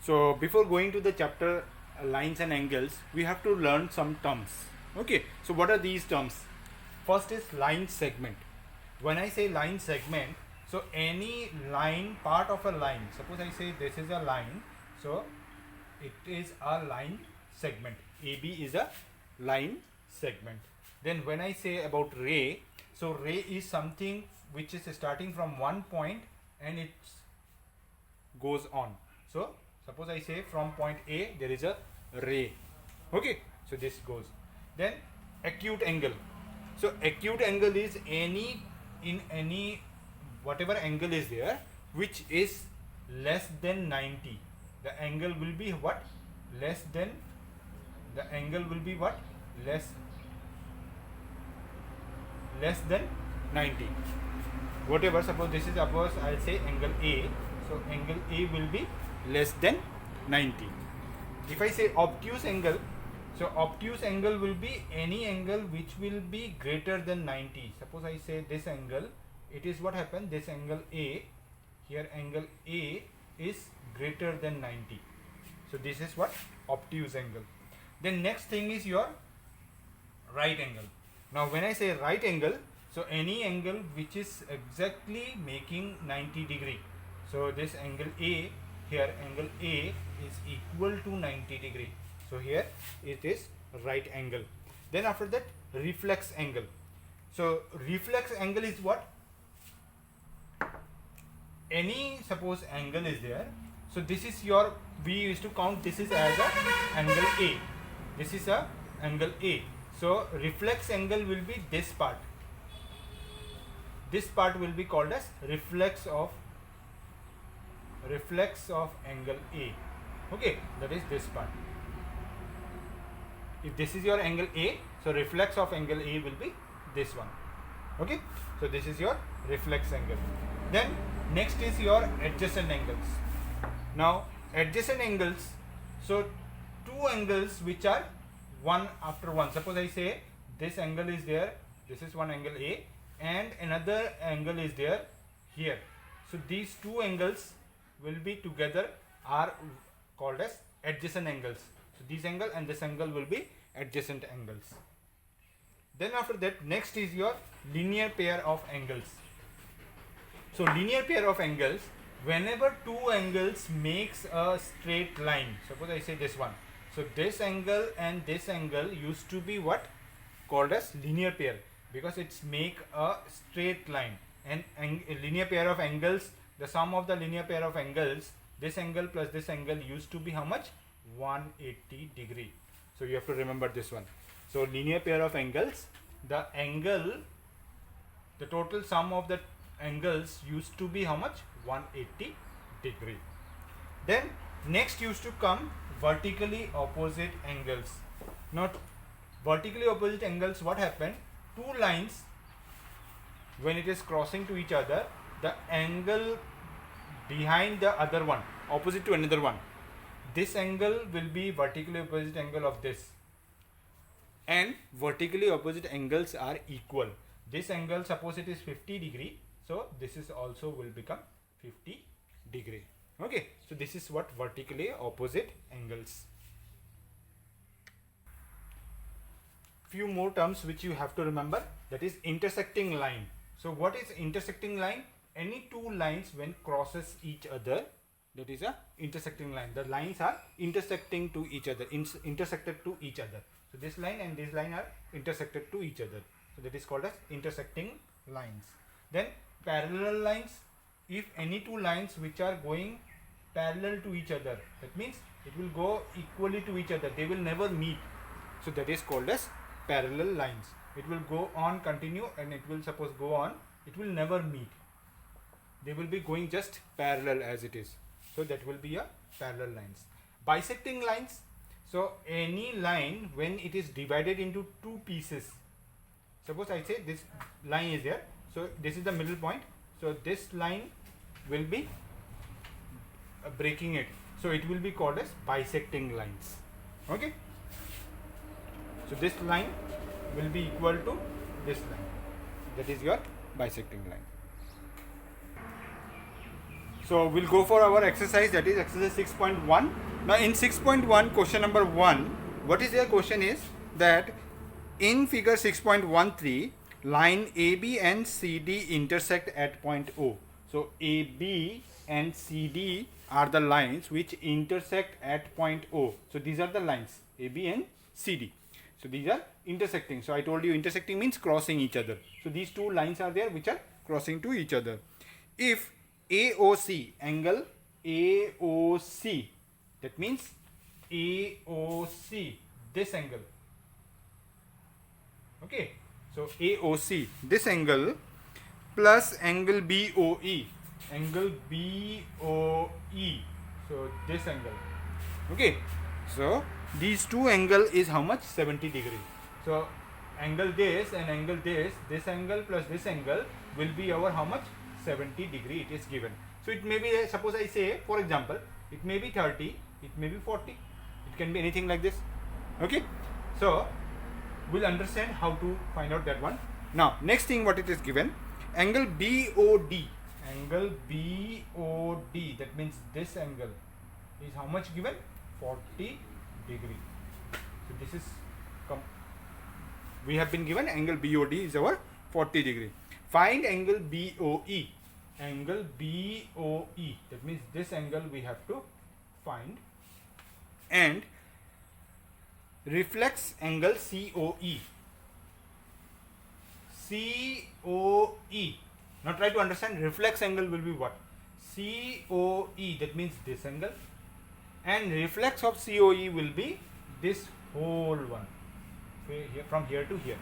So before going to the chapter lines and angles, we have to learn some terms. Okay, so what are these terms? First is line segment. When I say line segment, so any line, part of a line, suppose I say this is a line, so it is a line segment. AB is a line segment. Then when I say about ray, so ray is something which is starting from one point and it goes on. So suppose I say from point A there is a ray. Okay, so this goes. Then acute angle. So acute angle is any whatever angle is there which is less than 90. The angle will be what? Less than less than 90. Whatever, suppose this is, suppose I'll say angle A, so angle A will be less than 90. If I say obtuse angle, so obtuse angle will be any angle which will be greater than 90. Suppose I say this angle, it is what happened, this angle A, here angle A is greater than 90. So this is what? Obtuse angle. Then next thing is your right angle. Now when I say right angle, so any angle which is exactly making 90 degree. So this angle A, here angle A is equal to 90 degree. So here it is right angle. Then after that, reflex angle. So reflex angle is what? Any suppose angle is there. So this is your, we used to count this is as a angle A. This is a angle A. So reflex angle will be this part. This part will be called as reflex of angle A. Okay, that is this part. If this is your angle A, so reflex of angle A will be this one. Okay, so this is your reflex angle. Then next is your adjacent angles. Now adjacent angles, so two angles which are one after one. Suppose I say this angle is there, this is one angle A, and another angle is there here. So these two angles will be together are called as adjacent angles. So this angle and this angle will be adjacent angles. Then after that, next is your linear pair of angles. So linear pair of angles, whenever two angles makes a straight line, suppose I say this one, so this angle and this angle used to be what? Called as linear pair, because it's make a straight line. And a linear pair of angles, the sum of the linear pair of angles, this angle plus this angle used to be how much? 180 degree. So you have to remember this one. So linear pair of angles, the total sum of the angles used to be how much? 180 degree. Then next used to come vertically opposite angles. Now vertically opposite angles, what happened? Two lines, when it is crossing to each other, the angle behind the other one, opposite to another one, this angle will be vertically opposite angle of this, and vertically opposite angles are equal. This angle, suppose it is 50 degree, so this is also will become 50 degree. Okay, so this is what vertically opposite angles. Few more terms which you have to remember, that is intersecting line. So what is intersecting line? Any two lines when crosses each other, that is a intersecting line. The lines are intersecting to each other, intersected to each other. So this line and this line are intersected to each other. So that is called as intersecting lines. Then parallel lines, if any two lines which are going parallel to each other, that means it will go equally to each other, they will never meet. So that is called as parallel lines. It will go on, continue, and it will suppose go on, it will never meet. They will be going just parallel as it is. So that will be a parallel lines. Bisecting lines, so any line when it is divided into two pieces, suppose I say this line is here, so this is the middle point, so this line will be breaking it, so it will be called as bisecting lines. Okay, so this line will be equal to this line, that is your bisecting line. So we'll go for our exercise, that is exercise 6.1. Now in 6.1 question number 1, what is their question is that in figure 6.13 line AB and CD intersect at point O. So AB and CD are the lines which intersect at point O. So these are the lines AB and CD. So these are intersecting. So I told you intersecting means crossing each other. So these two lines are there which are crossing to each other. If AOC, angle AOC, that means AOC, this angle. Okay, so AOC, this angle, plus angle BOE, angle BOE, so this angle. Okay, so these two angle is how much? 70 degree. So angle this and angle this angle plus this angle will be our how much? 70 degree it is given. So it may be, suppose I say for example, it may be 30, it may be 40, it can be anything like this. Okay, so we'll understand how to find out that one. Now next thing what it is given, angle BOD, angle BOD, that means this angle is how much given? 40 degree. So this is we have been given angle BOD is our 40 degree. Find angle BOE, angle BOE, that means this angle we have to find, and reflex angle COE, COE. Now try to understand, reflex angle will be what? COE, that means this angle, and reflex of COE will be this whole one, here from here to here.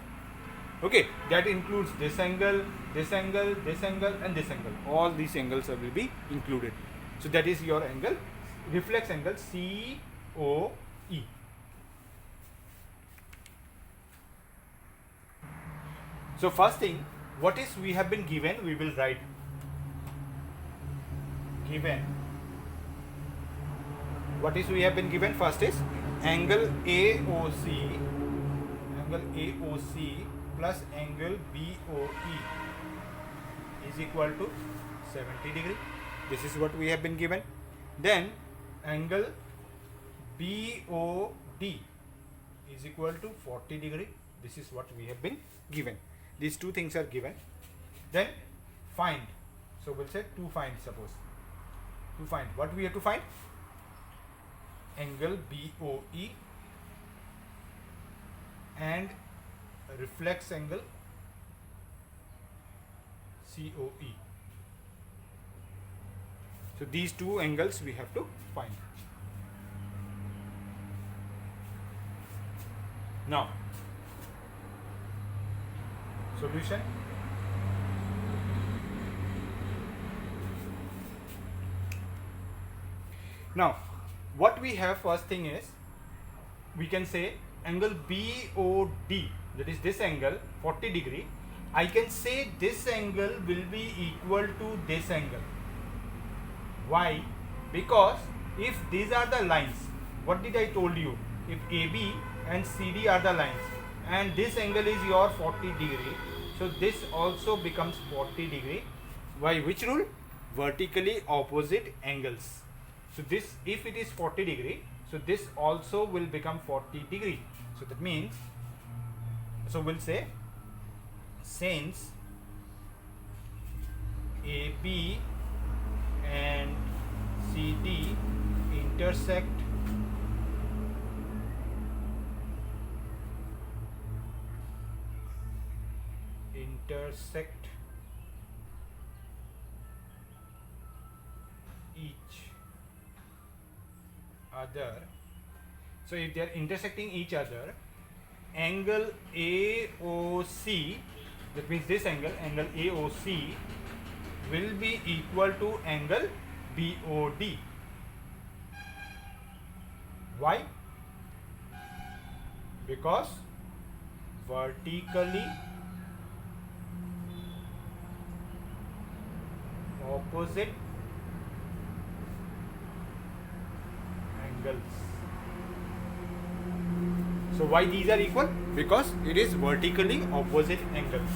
Okay, that includes this angle, this angle, this angle, and this angle. All these angles will be included. So that is your angle, reflex angle COE. So first thing, what is we have been given, we will write. Given. What is we have been given? First is angle AOC, angle AOC plus angle BOE is equal to 70 degree. This is what we have been given. Then angle BOD is equal to 40 degree. This is what we have been given. These two things are given. Then find. So we'll say to find, suppose. To find. What we have to find? Angle BOE and reflex angle COE. So these two angles we have to find. Now, solution. Now, what we have first thing is, we can say angle BOD, that is this angle 40 degree. I can say this angle will be equal to this angle. Why? Because if these are the lines, what did I told you? If AB and CD are the lines and this angle is your 40 degree, so this also becomes 40 degree. By which rule? Vertically opposite angles. So this, if it is 40 degree, so this also will become 40 degree. So that means, so we'll say, since AB and CD intersect each other. So if they are intersecting each other, angle AOC, that means this angle AOC will be equal to angle BOD. Why? Because vertically opposite angles. So why these are equal? Because it is vertically opposite angles.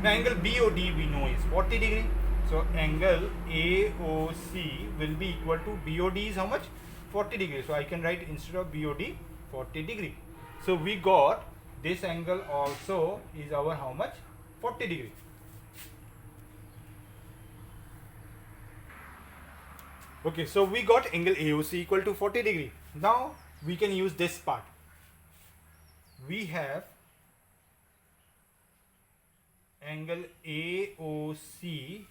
Now angle BOD we know is 40 degree. So angle AOC will be equal to BOD is how much? 40 degree. So I can write instead of BOD 40 degree. So we got this angle also is our how much? 40 degree. Okay, so we got angle AOC equal to 40 degree. Now we can use this part. We have angle AOC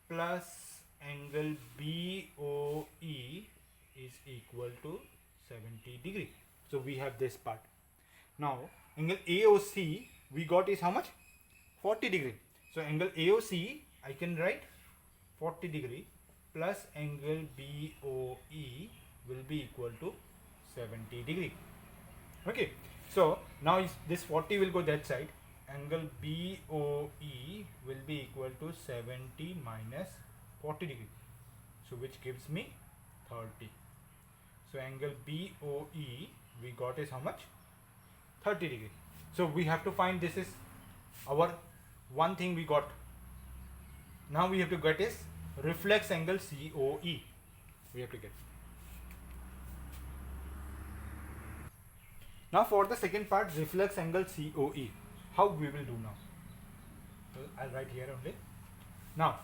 plus angle BOE is equal to 70 degree. So we have this part. Now angle AOC we got is how much? 40 degree. So angle AOC I can write 40 degree plus angle BOE will be equal to 70 degree. Okay, so now this 40 will go that side. Angle BOE will be equal to 70 minus 40 degree. So which gives me 30. So angle BOE we got is how much? 30 degree. So we have to find, this is our one thing we got. Now we have to get is reflex angle COE. We have to get. Now for the second part, reflex angle COE. How we will do now? So I'll write here only. Now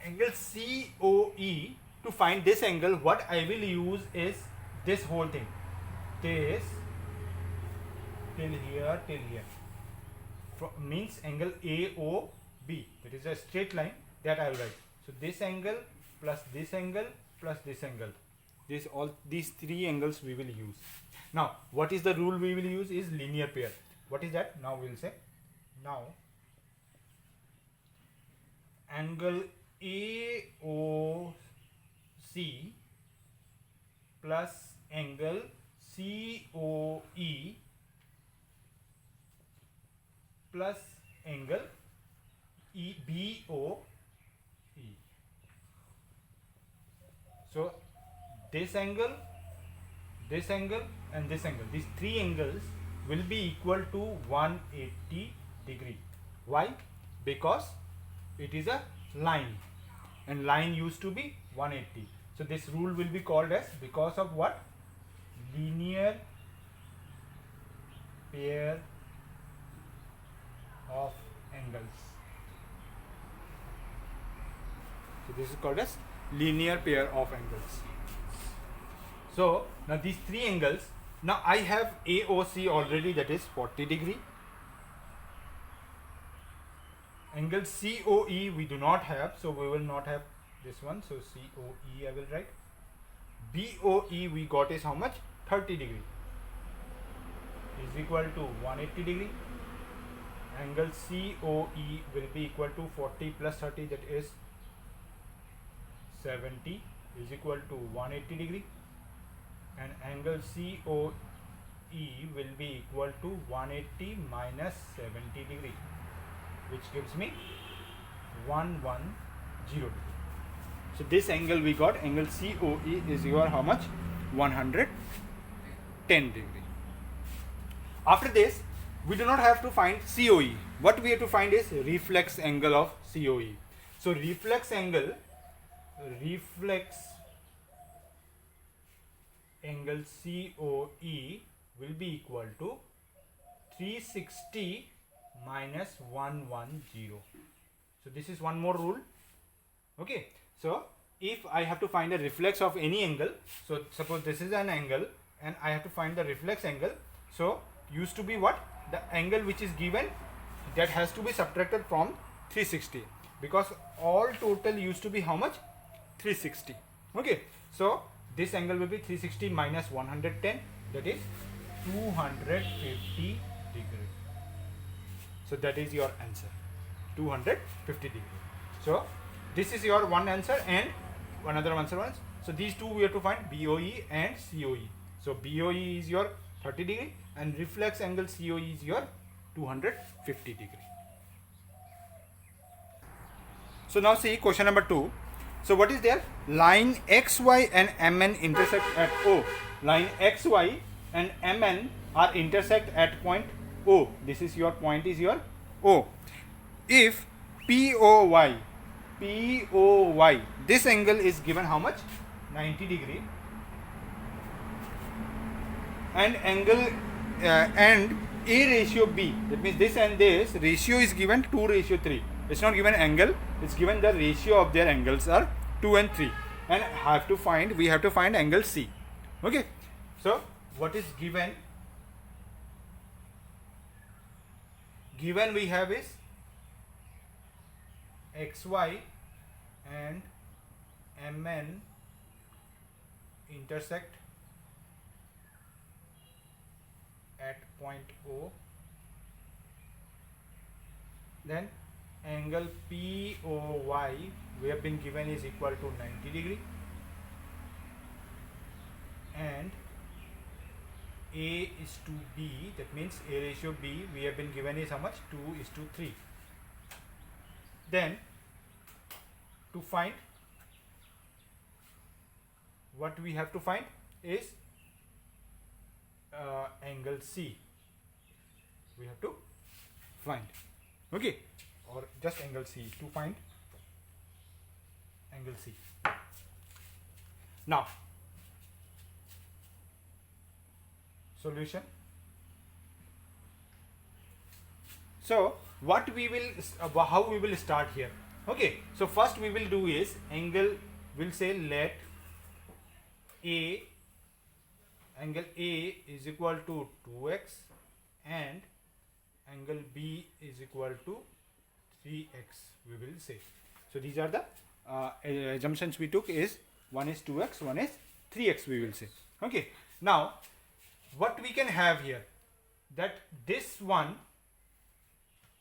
angle COE, to find this angle, what I will use is this whole thing. This till here till here. Means angle AOB. That is a straight line that I will write. So this angle plus this angle plus this angle. These three angles we will use. Now what is the rule we will use is linear pair. What is that? Now we will say, now angle AOC plus angle COE plus angle BOE. So this angle and this angle, these three angles will be equal to 180 degree. Why? Because it is a line and line used to be 180. So this rule will be called as, because of what? Linear pair of angles. So this is called as linear pair of angles. So now these three angles, now I have AOC already, that is 40 degree. Angle COE we do not have, so we will not have this one. So COE I will write. BOE we got is how much? 30 degree is equal to 180 degree. Angle COE will be equal to 40 plus 30, that is 70 is equal to 180 degree. And angle COE will be equal to 180 minus 70 degree, which gives me 110 degree. So this angle we got, angle COE is equal how much? 110 degree. After this, we do not have to find COE. What we have to find is reflex angle of COE. So reflex angle COE will be equal to 360 minus 110. So this is one more rule. Okay, so if I have to find a reflex of any angle, so suppose this is an angle and I have to find the reflex angle, so used to be what? The angle which is given, that has to be subtracted from 360, because all total used to be how much? 360. Okay, so this angle will be 360 minus 110, that is 250 degree. So that is your answer, 250 degree. So this is your one answer and another answer was. So these two we have to find, BOE and COE. So BOE is your 30 degree and reflex angle COE is your 250 degree. So now see question number 2. So what is there? Line XY and MN intersect at O. Line XY and MN are intersect at point O. This is your point, is your O. If POY POY, this angle is given how much? 90 degree. And angle and A ratio B, that means this and this ratio is given 2:3. It's not given angle, it's given the ratio of their angles are 2 and 3. And we have to find angle C. Okay, so what is given? Given we have is XY and MN intersect at point O. Then angle POY we have been given is equal to 90 degree, and A is to B, that means A ratio B we have been given is how much? 2:3. Then to find, what we have to find is angle C we have to find. Okay, or just angle C, to find angle C. Now solution. So what we will how we will start here? Okay, so first we will do is angle, we'll say let angle A is equal to 2x and angle B is equal to 3x, we will say. So these are the assumptions we took, is one is 2x, one is 3x, we will say. Okay, now what we can have here, that this one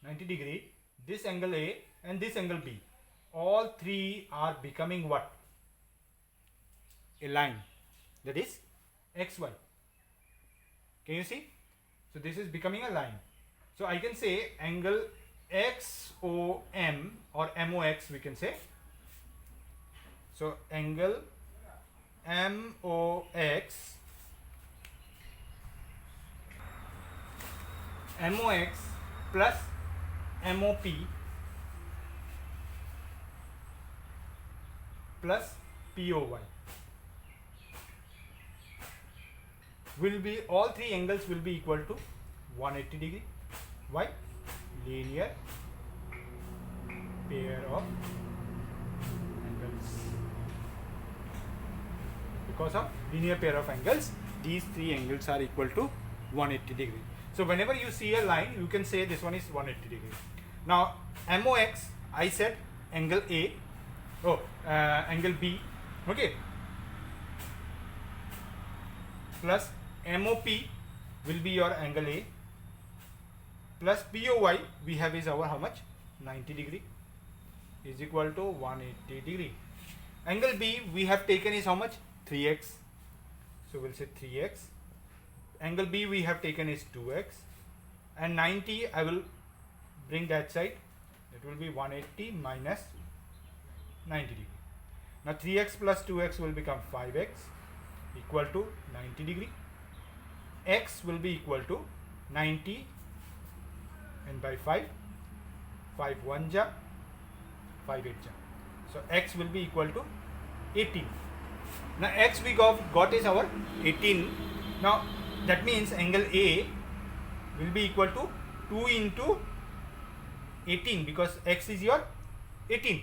90 degree, this angle A and this angle B, all three are becoming what? A line, that is XY. Can you see? So this is becoming a line. So I can say angle XOM or MOX we can say. So angle MOX plus MOP plus POY will be, all three angles will be equal to 180 degree. Why? Linear pair of angles. Because of linear pair of angles, these three angles are equal to 180 degree. So whenever you see a line, you can say this one is 180 degree. Now MOX, I said angle A, angle B, okay, plus MOP will be your angle A, plus POY we have is our how much? 90 degree is equal to 180 degree. Angle B we have taken is how much? 3x. So we'll say 3x. Angle B we have taken is 2x, and 90 I will bring that side, it will be 180 minus 90 degree. Now 3x plus 2x will become 5x equal to 90 degree. X will be equal to 90 and by 5, 5 1 ja, 5 8 ja. So x will be equal to 18. Now x we got is our 18. Now that means angle A will be equal to 2 into 18 because x is your 18.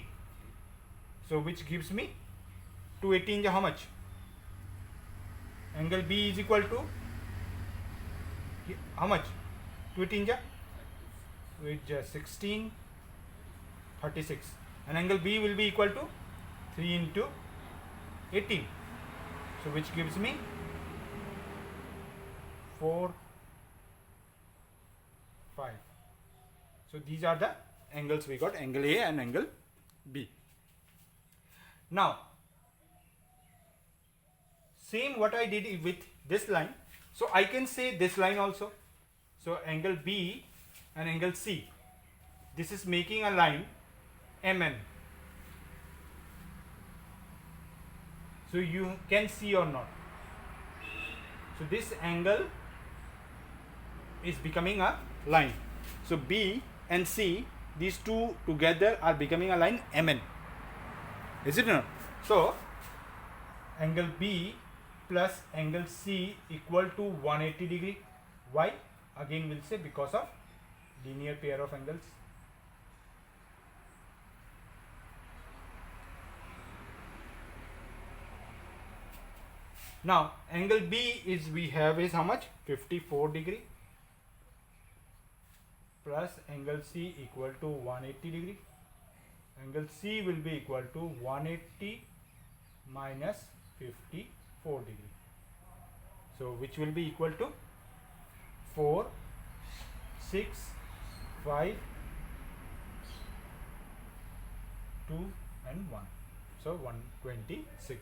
So which gives me 218 ja how much? Angle B is equal to how much? 218 ja? Which 16, 36. And angle B will be equal to 3 into 18. So which gives me 4, 5. So these are the angles we got, angle A and angle B. Now same what I did with this line, so I can say this line also. So angle B and angle C, this is making a line MN. So you can see or not. So this angle is becoming a line. So B and C, these two together are becoming a line MN. Is it not? So angle B plus angle C equal to 180 degree. Why? Again we'll say because of linear pair of angles. Now angle B is we have is how much? 54 degree plus angle C equal to 180 degree. Angle C will be equal to 180 minus 54 degree. So which will be equal to 4, 6, 5, 2 and 1. So 126.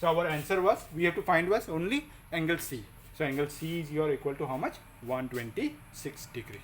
So our answer was, we have to find was only angle C. So angle C is your equal to how much? 126 degree.